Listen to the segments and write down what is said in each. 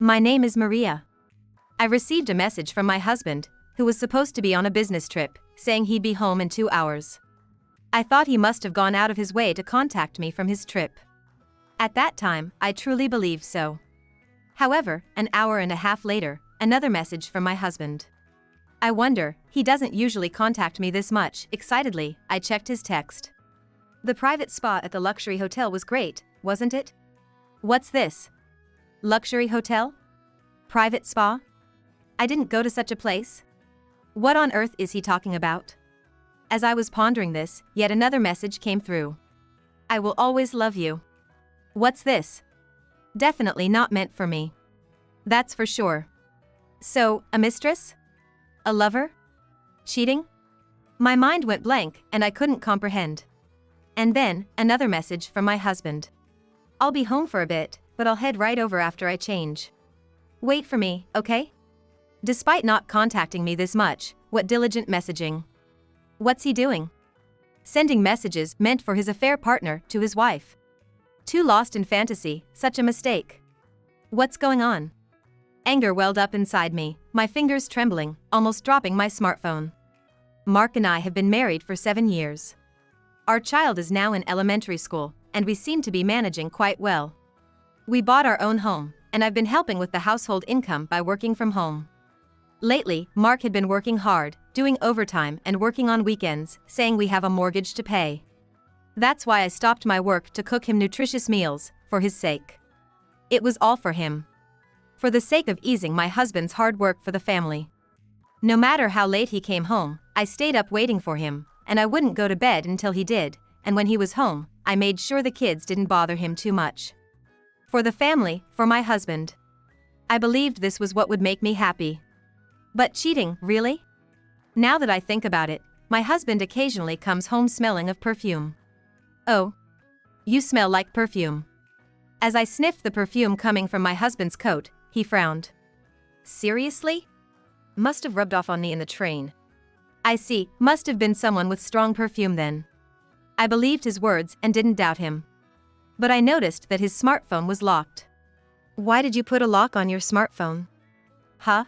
My name is Maria. I received a message from my husband, who was supposed to be on a business trip, saying he'd be home in 2 hours. I thought he must have gone out of his way to contact me from his trip. At that time, I truly believed so. However, an hour and a half later, another message from my husband. I wonder, he doesn't usually contact me this much. Excitedly, I checked his text. The private spa at the luxury hotel was great, wasn't it? What's this? Luxury hotel? Private spa? I didn't go to such a place. What on earth is he talking about? As I was pondering this, yet another message came through. I will always love you. What's this? Definitely not meant for me. That's for sure. So, a mistress? A lover? Cheating? My mind went blank and I couldn't comprehend. And then, another message from my husband. I'll be home for a bit, but I'll head right over after I change. Wait for me, okay? Despite not contacting me this much, what diligent messaging. What's he doing? Sending messages meant for his affair partner to his wife. Too lost in fantasy, such a mistake. What's going on? Anger welled up inside me, my fingers trembling, almost dropping my smartphone. Mark and I have been married for 7 years. Our child is now in elementary school, and we seem to be managing quite well. We bought our own home, and I've been helping with the household income by working from home. Lately, Mark had been working hard, doing overtime and working on weekends, saying we have a mortgage to pay. That's why I stopped my work to cook him nutritious meals, for his sake. It was all for him. For the sake of easing my husband's hard work for the family. No matter how late he came home, I stayed up waiting for him, and I wouldn't go to bed until he did, and when he was home, I made sure the kids didn't bother him too much. For the family, for my husband. I believed this was what would make me happy. But cheating, really? Now that I think about it, my husband occasionally comes home smelling of perfume. Oh. You smell like perfume. As I sniffed the perfume coming from my husband's coat, he frowned. Seriously? Must have rubbed off on me in the train. I see, must have been someone with strong perfume then. I believed his words and didn't doubt him. But I noticed that his smartphone was locked. Why did you put a lock on your smartphone? Huh?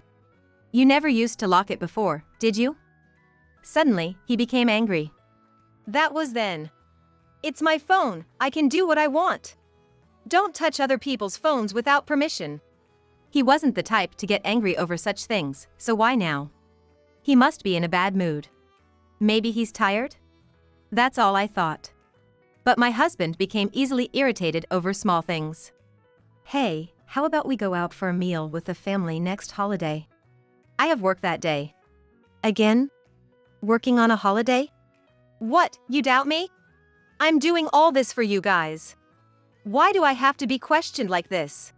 You never used to lock it before, did you? Suddenly, he became angry. That was then. It's my phone, I can do what I want. Don't touch other people's phones without permission. He wasn't the type to get angry over such things, so why now? He must be in a bad mood. Maybe he's tired? That's all I thought. But my husband became easily irritated over small things. Hey, how about we go out for a meal with the family next holiday? I have work that day. Again? Working on a holiday? What, you doubt me? I'm doing all this for you guys. Why do I have to be questioned like this?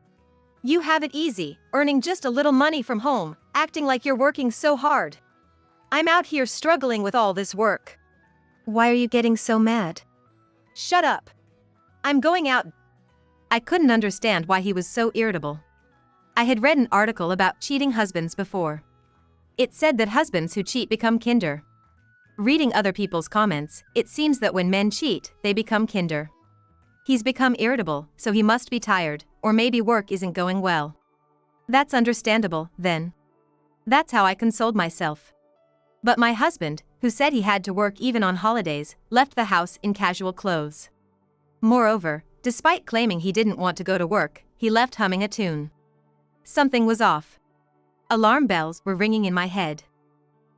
You have it easy, earning just a little money from home, acting like you're working so hard. I'm out here struggling with all this work. Why are you getting so mad? Shut up. I'm going out. I couldn't understand why he was so irritable. I had read an article about cheating husbands before. It said that husbands who cheat become kinder. Reading other people's comments, it seems that when men cheat, they become kinder. He's become irritable, so he must be tired, or maybe work isn't going well. That's understandable, then. That's how I consoled myself. But my husband, who said he had to work even on holidays, left the house in casual clothes. Moreover, despite claiming he didn't want to go to work, he left humming a tune. Something was off. Alarm bells were ringing in my head.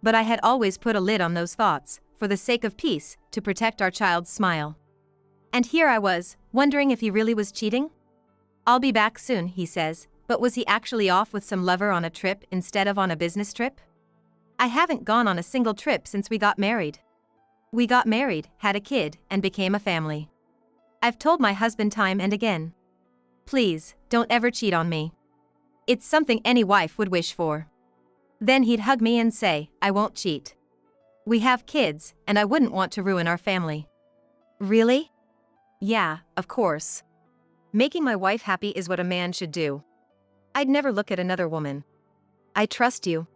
But I had always put a lid on those thoughts, for the sake of peace, to protect our child's smile. And here I was, wondering if he really was cheating? I'll be back soon, he says, but was he actually off with some lover on a trip instead of on a business trip? I haven't gone on a single trip since we got married. We got married, had a kid, and became a family. I've told my husband time and again. Please, don't ever cheat on me. It's something any wife would wish for. Then he'd hug me and say, I won't cheat. We have kids, and I wouldn't want to ruin our family. Really? Yeah, of course. Making my wife happy is what a man should do. I'd never look at another woman. I trust you.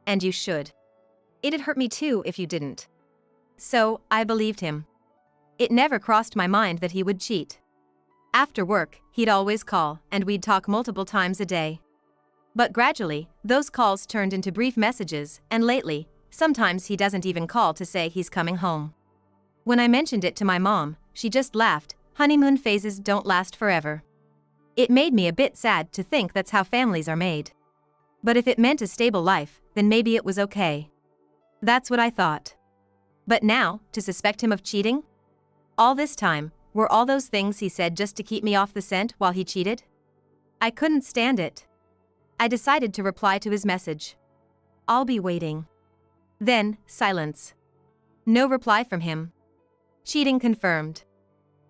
And you should. It'd hurt me too if you didn't. So, I believed him. It never crossed my mind that he would cheat. After work, he'd always call, and we'd talk multiple times a day. But gradually, those calls turned into brief messages, and lately, sometimes he doesn't even call to say he's coming home. When I mentioned it to my mom, she just laughed. Honeymoon phases don't last forever. It made me a bit sad to think that's how families are made. But if it meant a stable life, then maybe it was okay. That's what I thought. But now, to suspect him of cheating? All this time, were all those things he said just to keep me off the scent while he cheated? I couldn't stand it. I decided to reply to his message. I'll be waiting. Then, silence. No reply from him. Cheating confirmed.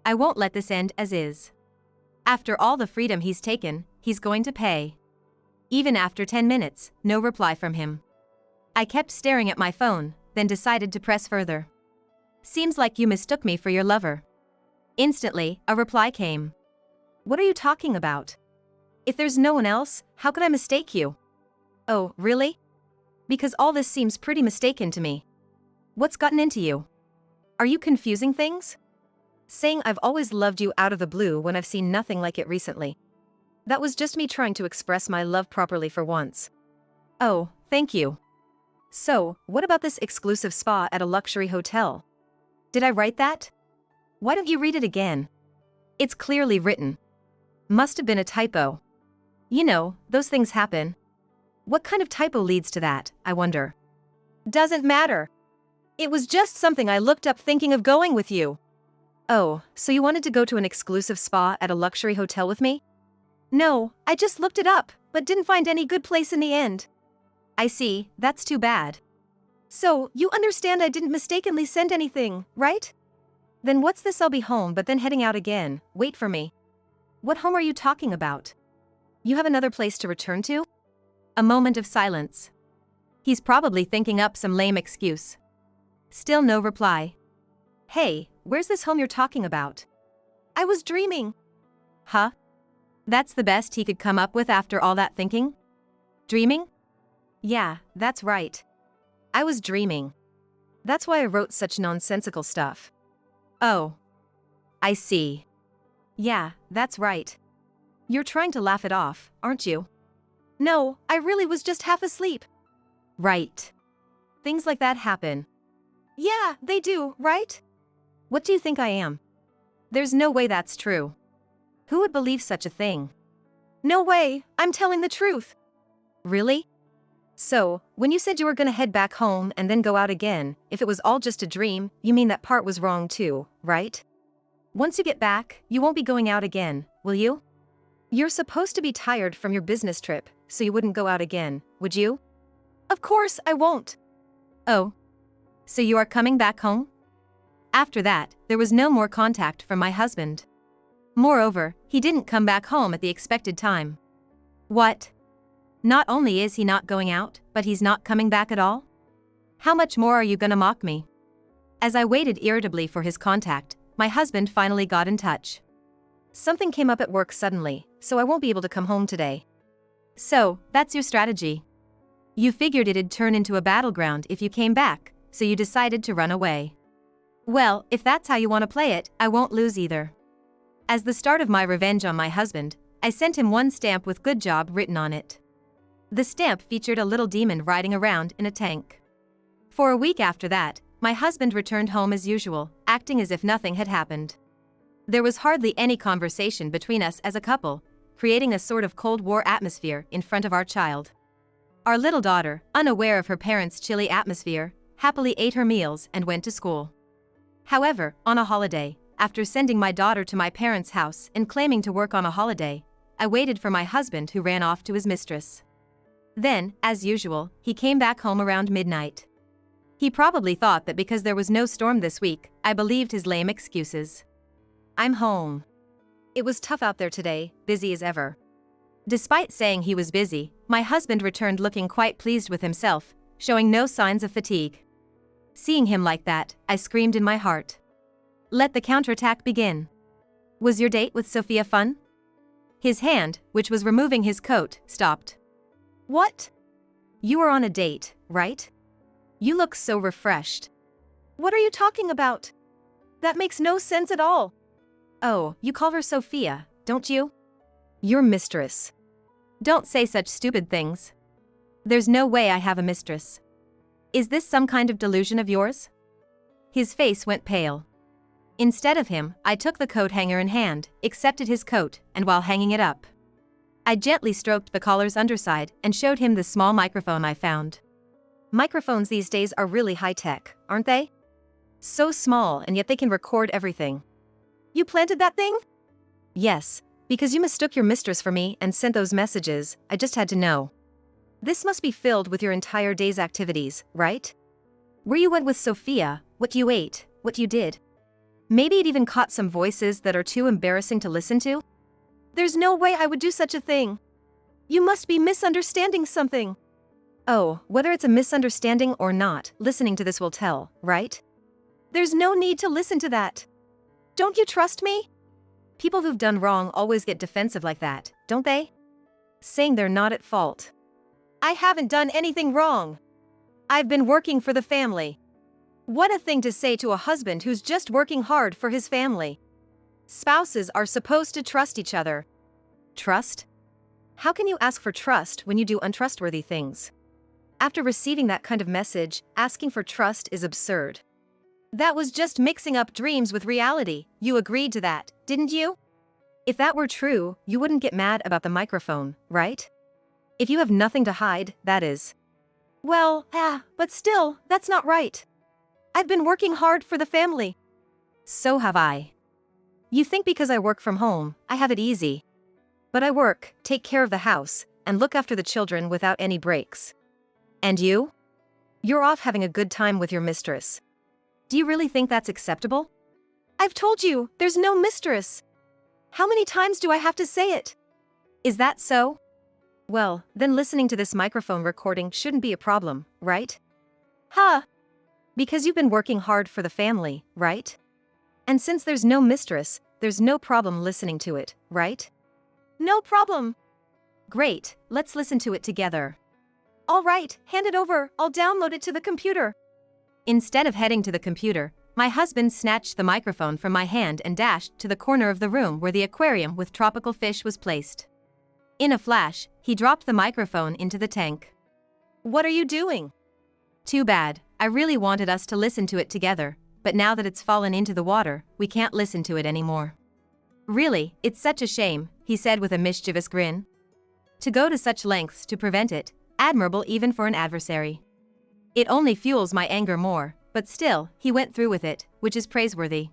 I won't let this end as is. After all the freedom he's taken, he's going to pay. Even after 10 minutes, no reply from him. I kept staring at my phone, then decided to press further. Seems like you mistook me for your lover. Instantly, a reply came. What are you talking about? If there's no one else, how could I mistake you? Oh, really? Because all this seems pretty mistaken to me. What's gotten into you? Are you confusing things? Saying I've always loved you out of the blue when I've seen nothing like it recently. That was just me trying to express my love properly for once. Oh, thank you. So, what about this exclusive spa at a luxury hotel? Did I write that? Why don't you read it again? It's clearly written. Must have been a typo. You know, those things happen. What kind of typo leads to that, I wonder? Doesn't matter. It was just something I looked up thinking of going with you. Oh, so you wanted to go to an exclusive spa at a luxury hotel with me? No, I just looked it up, but didn't find any good place in the end. I see, that's too bad. So, you understand I didn't mistakenly send anything, right? Then what's this I'll be home but then heading out again, wait for me. What home are you talking about? You have another place to return to? A moment of silence. He's probably thinking up some lame excuse. Still no reply. Hey, where's this home you're talking about? I was dreaming. Huh? That's the best he could come up with after all that thinking? Dreaming? Yeah, that's right. I was dreaming. That's why I wrote such nonsensical stuff. Oh. I see. Yeah, that's right. You're trying to laugh it off, aren't you? No, I really was just half asleep. Right. Things like that happen. Yeah, they do, right? What do you think I am? There's no way that's true. Who would believe such a thing? No way, I'm telling the truth. Really? So, when you said you were gonna head back home and then go out again, if it was all just a dream, you mean that part was wrong too, right? Once you get back, you won't be going out again, will you? You're supposed to be tired from your business trip, so you wouldn't go out again, would you? Of course I won't. Oh. So you are coming back home? After that, there was no more contact from my husband. Moreover, he didn't come back home at the expected time. What? Not only is he not going out, but he's not coming back at all? How much more are you gonna mock me? As I waited irritably for his contact, my husband finally got in touch. Something came up at work suddenly, so I won't be able to come home today. So, that's your strategy. You figured it'd turn into a battleground if you came back, so you decided to run away. Well, if that's how you want to play it, I won't lose either. As the start of my revenge on my husband, I sent him one stamp with "good job" written on it. The stamp featured a little demon riding around in a tank. For a week after that, my husband returned home as usual, acting as if nothing had happened. There was hardly any conversation between us as a couple, creating a sort of Cold War atmosphere in front of our child. Our little daughter, unaware of her parents' chilly atmosphere, happily ate her meals and went to school. However, on a holiday, after sending my daughter to my parents' house and claiming to work on a holiday, I waited for my husband, who ran off to his mistress. Then, as usual, he came back home around midnight. He probably thought that because there was no storm this week, I believed his lame excuses. I'm home. It was tough out there today, busy as ever. Despite saying he was busy, my husband returned looking quite pleased with himself, showing no signs of fatigue. Seeing him like that, I screamed in my heart. Let the counterattack begin. Was your date with Sophia fun? His hand, which was removing his coat, stopped. What? You were on a date, right? You look so refreshed. What are you talking about? That makes no sense at all. Oh, you call her Sophia, don't you? Your mistress. Don't say such stupid things. There's no way I have a mistress. Is this some kind of delusion of yours? His face went pale. Instead of him, I took the coat hanger in hand, accepted his coat, and while hanging it up, I gently stroked the collar's underside and showed him the small microphone I found. Microphones these days are really high-tech, aren't they? So small, and yet they can record everything. You planted that thing? Yes, because you mistook your mistress for me and sent those messages. I just had to know. This must be filled with your entire day's activities, right? Where you went with Sophia, what you ate, what you did. Maybe it even caught some voices that are too embarrassing to listen to? There's no way I would do such a thing. You must be misunderstanding something. Oh, whether it's a misunderstanding or not, listening to this will tell, right? There's no need to listen to that. Don't you trust me? People who've done wrong always get defensive like that, don't they? Saying they're not at fault. I haven't done anything wrong. I've been working for the family. What a thing to say to a husband who's just working hard for his family. Spouses are supposed to trust each other. Trust? How can you ask for trust when you do untrustworthy things? After receiving that kind of message, asking for trust is absurd. That was just mixing up dreams with reality. You agreed to that, didn't you? If that were true, you wouldn't get mad about the microphone, right? If you have nothing to hide, that is. Well, but still, that's not right. I've been working hard for the family. So have I. You think because I work from home, I have it easy. But I work, take care of the house, and look after the children without any breaks. And you? You're off having a good time with your mistress. Do you really think that's acceptable? I've told you, there's no mistress. How many times do I have to say it? Is that so? Well, then listening to this microphone recording shouldn't be a problem, right? Huh? Because you've been working hard for the family, right? And since there's no mistress, there's no problem listening to it, right? No problem. Great, let's listen to it together. All right, hand it over, I'll download it to the computer. Instead of heading to the computer, my husband snatched the microphone from my hand and dashed to the corner of the room where the aquarium with tropical fish was placed. In a flash, he dropped the microphone into the tank. What are you doing? Too bad, I really wanted us to listen to it together, but now that it's fallen into the water, we can't listen to it anymore. Really, it's such a shame, he said with a mischievous grin. To go to such lengths to prevent it, admirable even for an adversary. It only fuels my anger more, but still, he went through with it, which is praiseworthy.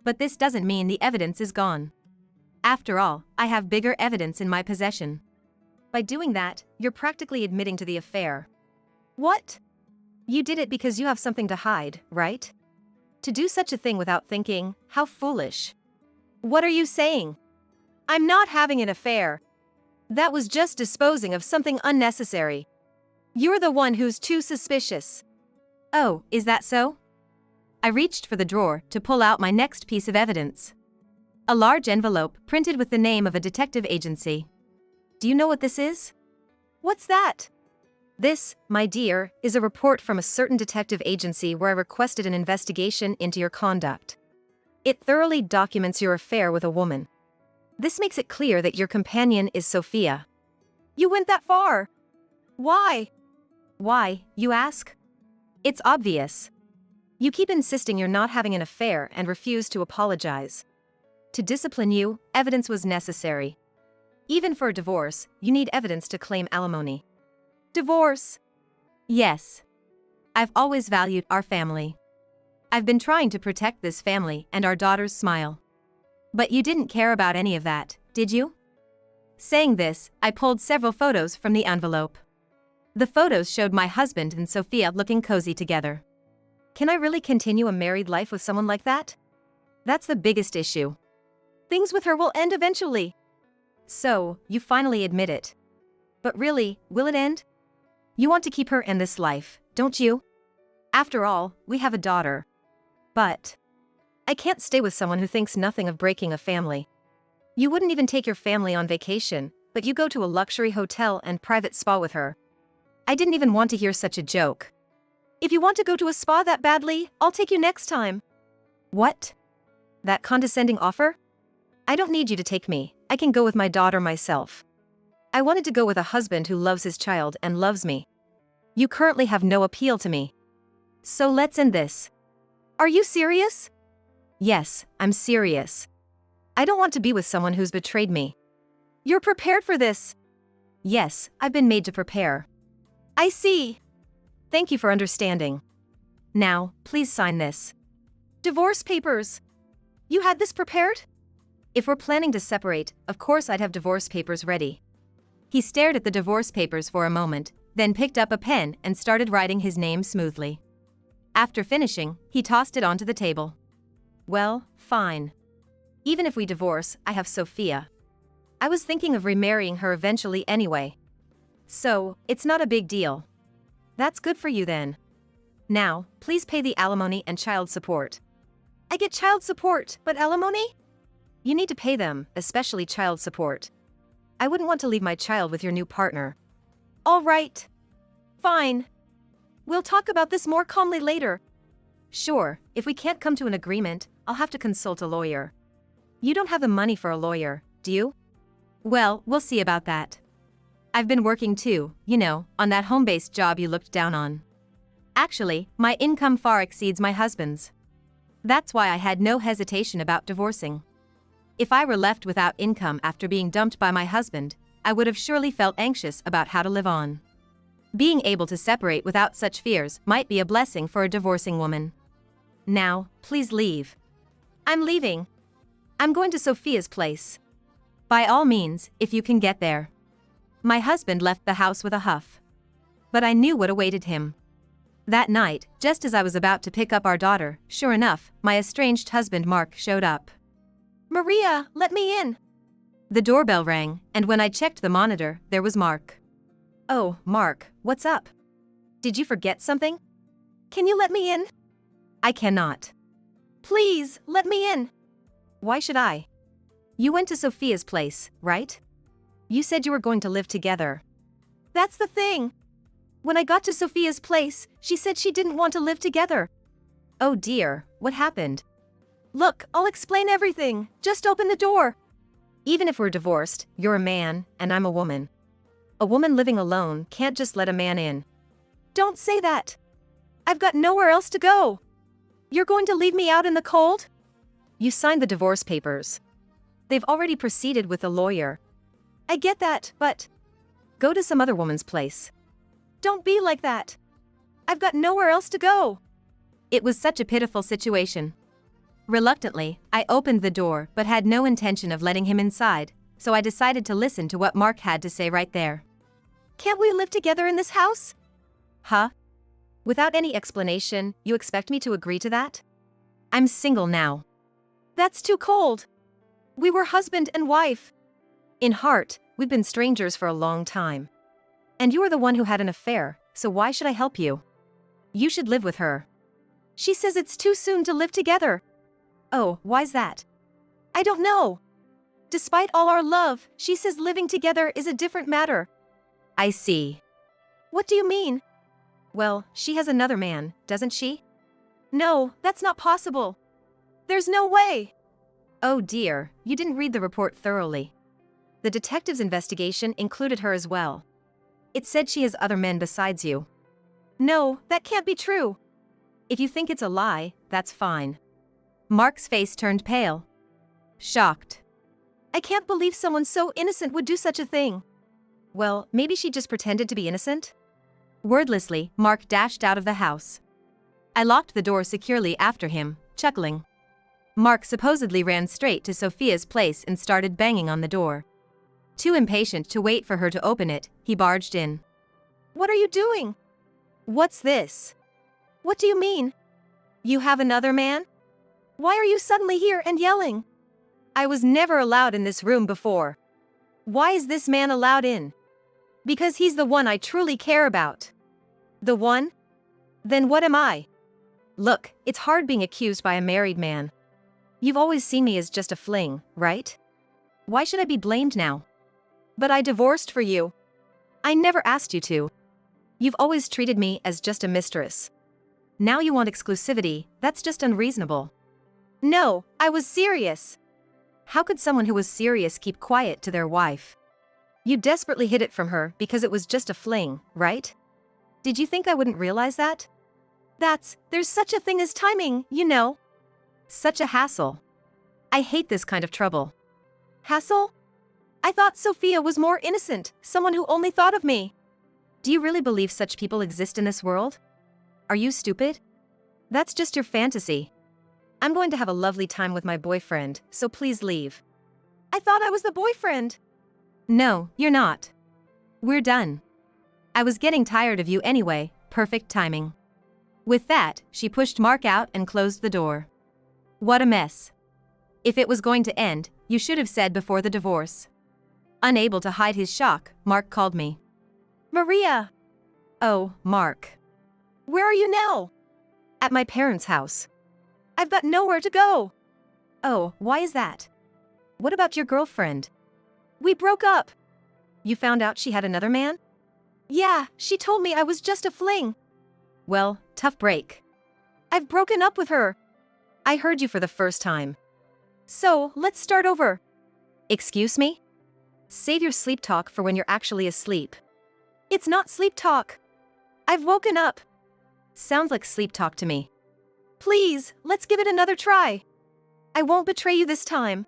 But this doesn't mean the evidence is gone. After all, I have bigger evidence in my possession. By doing that, you're practically admitting to the affair. What? You did it because you have something to hide, right? To do such a thing without thinking, how foolish. What are you saying? I'm not having an affair. That was just disposing of something unnecessary. You're the one who's too suspicious. Oh, is that so? I reached for the drawer to pull out my next piece of evidence. A large envelope printed with the name of a detective agency. Do you know what this is? What's that? This, my dear, is a report from a certain detective agency where I requested an investigation into your conduct. It thoroughly documents your affair with a woman. This makes it clear that your companion is Sophia. You went that far. Why? Why, you ask? It's obvious. You keep insisting you're not having an affair and refuse to apologize. To discipline you, evidence was necessary. Even for a divorce, you need evidence to claim alimony. Divorce? Yes. I've always valued our family. I've been trying to protect this family and our daughter's smile. But you didn't care about any of that, did you? Saying this, I pulled several photos from the envelope. The photos showed my husband and Sophia looking cozy together. Can I really continue a married life with someone like that? That's the biggest issue. Things with her will end eventually. So, you finally admit it. But really, will it end? You want to keep her in this life, don't you? After all, we have a daughter. But I can't stay with someone who thinks nothing of breaking a family. You wouldn't even take your family on vacation, but you go to a luxury hotel and private spa with her. I didn't even want to hear such a joke. If you want to go to a spa that badly, I'll take you next time. What? That condescending offer? I don't need you to take me, I can go with my daughter myself. I wanted to go with a husband who loves his child and loves me. You currently have no appeal to me. So let's end this. Are you serious? Yes, I'm serious. I don't want to be with someone who's betrayed me. You're prepared for this? Yes, I've been made to prepare. I see. Thank you for understanding. Now, please sign this. Divorce papers. You had this prepared? If we're planning to separate, of course I'd have divorce papers ready. He stared at the divorce papers for a moment, then picked up a pen and started writing his name smoothly. After finishing, he tossed it onto the table. Well, fine. Even if we divorce, I have Sophia. I was thinking of remarrying her eventually anyway. So, it's not a big deal. That's good for you then. Now, please pay the alimony and child support. I get child support, but alimony? You need to pay them, especially child support. I wouldn't want to leave my child with your new partner. All right. Fine. We'll talk about this more calmly later. Sure, if we can't come to an agreement, I'll have to consult a lawyer. You don't have the money for a lawyer, do you? Well, we'll see about that. I've been working too, you know, on that home-based job you looked down on. Actually, my income far exceeds my husband's. That's why I had no hesitation about divorcing. If I were left without income after being dumped by my husband, I would have surely felt anxious about how to live on. Being able to separate without such fears might be a blessing for a divorcing woman. Now, please leave. I'm leaving. I'm going to Sophia's place. By all means, if you can get there. My husband left the house with a huff. But I knew what awaited him. That night, just as I was about to pick up our daughter, sure enough, my estranged husband Mark showed up. Maria, let me in. The doorbell rang, and when I checked the monitor, there was Mark. Oh, Mark, what's up? Did you forget something? Can you let me in? I cannot. Please, let me in. Why should I? You went to Sophia's place, right? You said you were going to live together. That's the thing. When I got to Sophia's place, she said she didn't want to live together. Oh dear, what happened? Look, I'll explain everything. Just open the door. Even if we're divorced, you're a man, and I'm a woman. A woman living alone can't just let a man in. Don't say that. I've got nowhere else to go. You're going to leave me out in the cold? You signed the divorce papers. They've already proceeded with a lawyer. I get that, but... Go to some other woman's place. Don't be like that. I've got nowhere else to go. It was such a pitiful situation. Reluctantly, I opened the door but had no intention of letting him inside, so I decided to listen to what Mark had to say right there. Can't we live together in this house? Huh? Without any explanation, you expect me to agree to that? I'm single now. That's too cold. We were husband and wife. In heart, we've been strangers for a long time. And you are the one who had an affair, so why should I help you? You should live with her. She says it's too soon to live together. Oh, why's that? I don't know. Despite all our love, she says living together is a different matter. I see. What do you mean? Well, she has another man, doesn't she? No, that's not possible. There's no way. Oh dear, you didn't read the report thoroughly. The detective's investigation included her as well. It said she has other men besides you. No, that can't be true. If you think it's a lie, that's fine. Mark's face turned pale. Shocked. I can't believe someone so innocent would do such a thing. Well, maybe she just pretended to be innocent? Wordlessly, Mark dashed out of the house. I locked the door securely after him, chuckling. Mark supposedly ran straight to Sophia's place and started banging on the door. Too impatient to wait for her to open it, he barged in. What are you doing? What's this? What do you mean? You have another man? Why are you suddenly here and yelling? I was never allowed in this room before. Why is this man allowed in? Because he's the one I truly care about. The one? Then what am I? Look, it's hard being accused by a married man. You've always seen me as just a fling, right? Why should I be blamed now? But I divorced for you. I never asked you to. You've always treated me as just a mistress. Now you want exclusivity, that's just unreasonable. No, I was serious. How could someone who was serious keep quiet to their wife? You desperately hid it from her because it was just a fling, right? Did you think I wouldn't realize that? There's such a thing as timing, you know. Such a hassle. I hate this kind of trouble. Hassle? I thought Sophia was more innocent, someone who only thought of me. Do you really believe such people exist in this world? Are you stupid? That's just your fantasy. I'm going to have a lovely time with my boyfriend, so please leave. I thought I was the boyfriend. No, you're not. We're done. I was getting tired of you anyway, perfect timing. With that, she pushed Mark out and closed the door. What a mess. If it was going to end, you should have said before the divorce. Unable to hide his shock, Mark called me. Maria! Oh, Mark. Where are you now? At my parents' house. I've got nowhere to go. Oh, why is that? What about your girlfriend? We broke up. You found out she had another man? Yeah, she told me I was just a fling. Well, tough break. I've broken up with her. I heard you for the first time. So, let's start over. Excuse me? Save your sleep talk for when you're actually asleep. It's not sleep talk. I've woken up. Sounds like sleep talk to me. Please, let's give it another try. I won't betray you this time.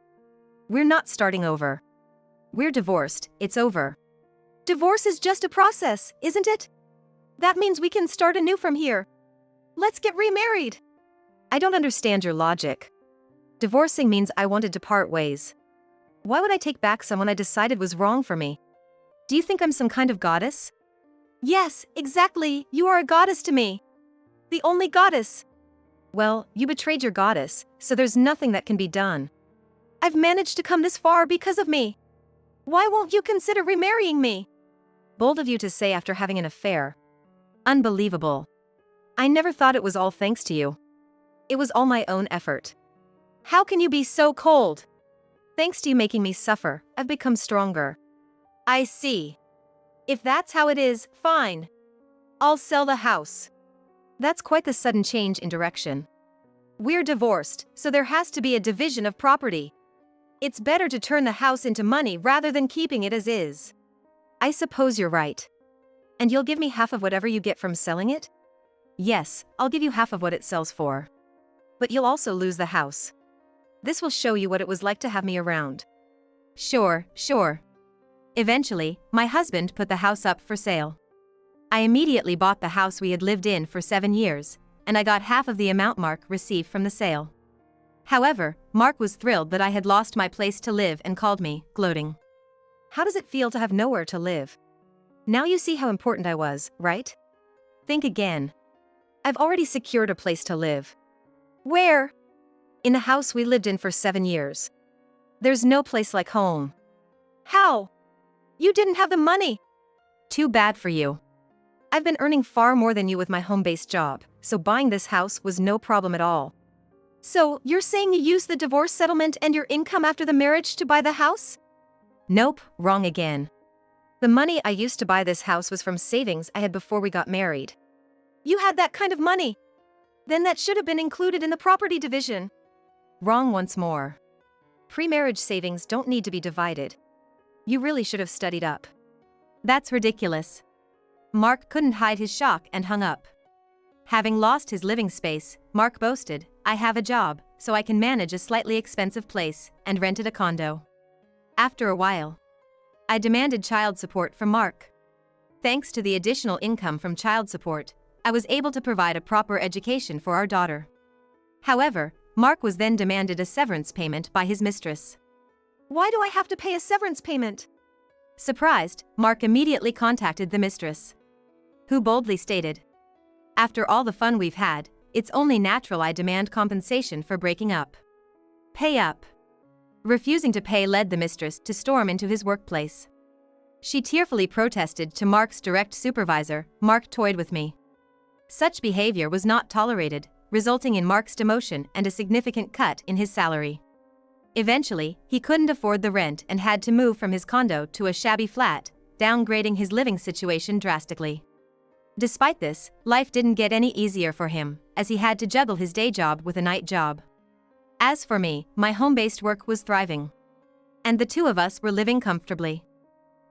We're not starting over. We're divorced, it's over. Divorce is just a process, isn't it? That means we can start anew from here. Let's get remarried. I don't understand your logic. Divorcing means I wanted to part ways. Why would I take back someone I decided was wrong for me? Do you think I'm some kind of goddess? Yes, exactly, you are a goddess to me. The only goddess. Well, you betrayed your goddess, so there's nothing that can be done. I've managed to come this far because of me. Why won't you consider remarrying me? Bold of you to say after having an affair. Unbelievable. I never thought it was all thanks to you. It was all my own effort. How can you be so cold? Thanks to you making me suffer, I've become stronger. I see. If that's how it is, fine. I'll sell the house. That's quite the sudden change in direction. We're divorced, so there has to be a division of property. It's better to turn the house into money rather than keeping it as is. I suppose you're right. And you'll give me half of whatever you get from selling it? Yes, I'll give you half of what it sells for. But you'll also lose the house. This will show you what it was like to have me around. Sure. Eventually, my husband put the house up for sale. I immediately bought the house we had lived in for 7 years, and I got half of the amount Mark received from the sale. However, Mark was thrilled that I had lost my place to live and called me, gloating. How does it feel to have nowhere to live? Now you see how important I was, right? Think again. I've already secured a place to live. Where? In the house we lived in for 7 years. There's no place like home. How? You didn't have the money. Too bad for you. I've been earning far more than you with my home-based job, so buying this house was no problem at all. So, you're saying you used the divorce settlement and your income after the marriage to buy the house? Nope, wrong again. The money I used to buy this house was from savings I had before we got married. You had that kind of money? Then that should have been included in the property division. Wrong once more. Pre-marriage savings don't need to be divided. You really should have studied up. That's ridiculous. Mark couldn't hide his shock and hung up. Having lost his living space, Mark boasted, I have a job, so I can manage a slightly expensive place, and rented a condo. After a while, I demanded child support from Mark. Thanks to the additional income from child support, I was able to provide a proper education for our daughter. However, Mark was then demanded a severance payment by his mistress. Why do I have to pay a severance payment? Surprised, Mark immediately contacted the mistress, who boldly stated, after all the fun we've had, it's only natural I demand compensation for breaking up. Pay up. Refusing to pay led the mistress to storm into his workplace. She tearfully protested to Mark's direct supervisor. Mark toyed with me. Such behavior was not tolerated, resulting in Mark's demotion and a significant cut in his salary. Eventually, he couldn't afford the rent and had to move from his condo to a shabby flat, downgrading his living situation drastically. Despite this, life didn't get any easier for him, as he had to juggle his day job with a night job. As for me, my home-based work was thriving. And the two of us were living comfortably.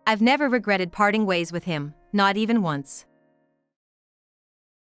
I've never regretted parting ways with him, not even once.